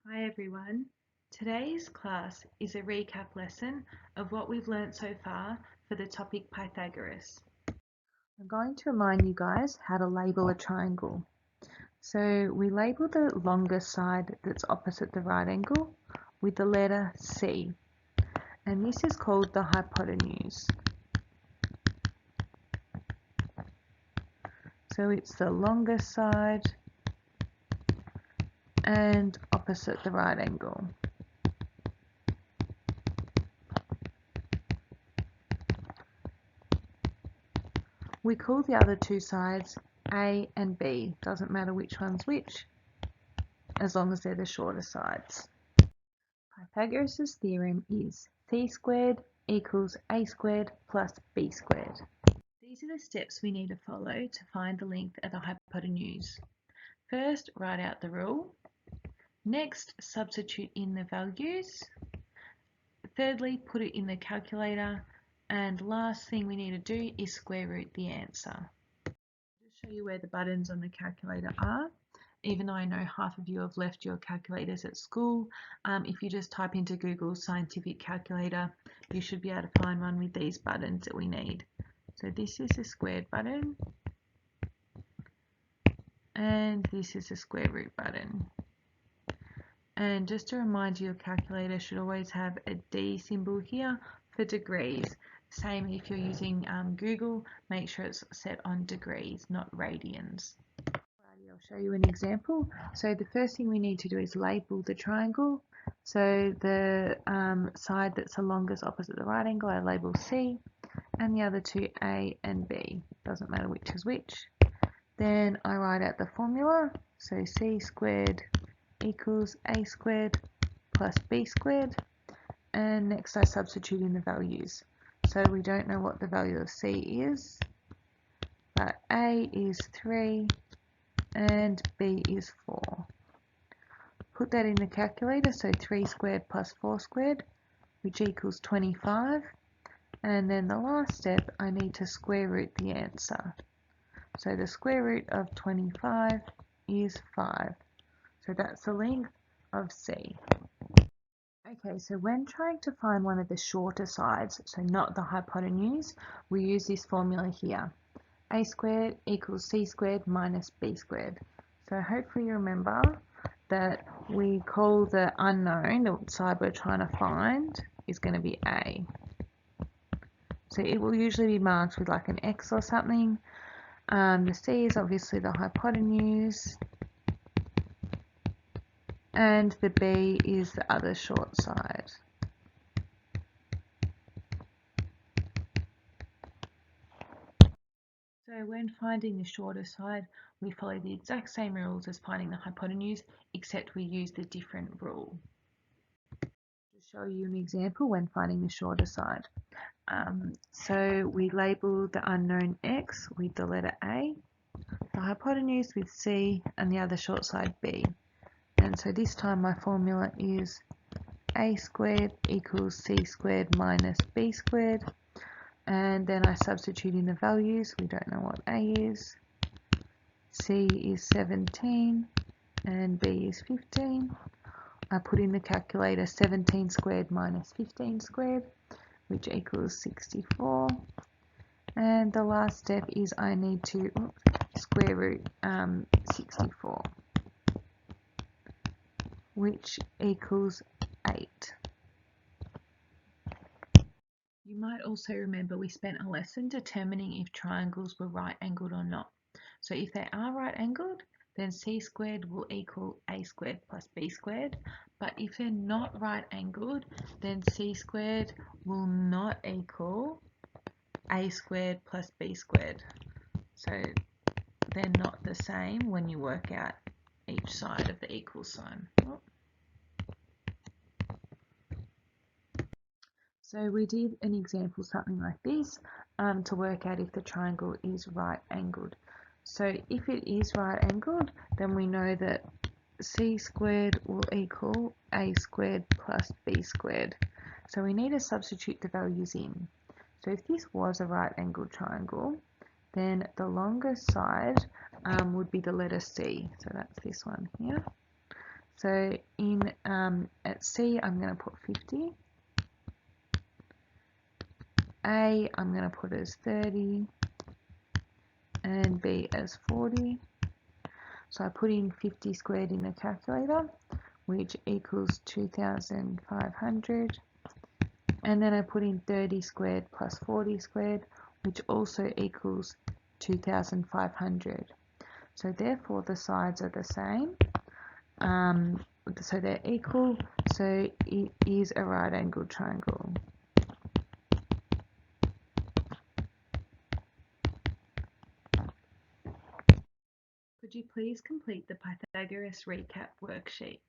Hi everyone. Today's class is a recap lesson of what we've learnt so far for the topic Pythagoras. I'm going to remind you guys how to label a triangle. So we label the longest side that's opposite the right angle with the letter C, and this is called the hypotenuse. So it's the longest side and opposite the right angle. We call the other two sides A and B, doesn't matter which one's which, as long as they're the shorter sides. Pythagoras' theorem is c squared equals a squared plus b squared. These are the steps we need to follow to find the length of the hypotenuse. First, write out the rule. Next, substitute in the values. Thirdly, put it in the calculator. And last thing we need to do is square root the answer. I'll just show you where the buttons on the calculator are. Even though I know half of you have left your calculators at school, if you just type into Google scientific calculator, you should be able to find one with these buttons that we need. So this is the squared button, and this is the square root button. And just to remind you, your calculator should always have a D symbol here for degrees. Same if you're using Google, make sure it's set on degrees, not radians. I'll show you an example. So the first thing we need to do is label the triangle. So the side that's the longest opposite the right angle, I label C, and the other two A and B. Doesn't matter which is which. Then I write out the formula. So C squared equals A squared plus B squared. And next I substitute in the values. So we don't know what the value of C is, but A is 3 and B is 4. Put that in the calculator, so 3 squared plus 4 squared, which equals 25. And then the last step, I need to square root the answer. So the square root of 25 is 5. So that's the length of C. Okay, so when trying to find one of the shorter sides, so not the hypotenuse, we use this formula here. A squared equals C squared minus B squared. So hopefully you remember that we call the unknown, the side we're trying to find, is going to be A. So it will usually be marked with like an X or something. The C is obviously the hypotenuse, and the B is the other short side. So when finding the shorter side, we follow the exact same rules as finding the hypotenuse, except we use the different rule. To show you an example when finding the shorter side. So we label the unknown x with the letter A, the hypotenuse with C, and the other short side B. And so this time my formula is A squared equals C squared minus B squared. And then I substitute in the values. We don't know what A is. C is 17 and B is 15. I put in the calculator 17 squared minus 15 squared, which equals 64. And the last step is I need to square root 64, which equals 8. You might also remember we spent a lesson determining if triangles were right angled or not. So if they are right angled, then C squared will equal A squared plus B squared. But if they're not right angled, then C squared will not equal A squared plus B squared. So they're not the same when you work out each side of the equal sign. So we did an example something like this to work out if the triangle is right angled. So if it is right angled, then we know that C squared will equal A squared plus B squared. So we need to substitute the values in. So if this was a right angled triangle, then the longest side would be the letter C. So that's this one here. So in at C, I'm going to put 50. A, I'm going to put as 30. And B as 40. So I put in 50 squared in the calculator, which equals 2,500. And then I put in 30 squared plus 40 squared, which also equals 2,500. So therefore the sides are the same. So they're equal, so it is a right angled triangle. Could you please complete the Pythagoras recap worksheet?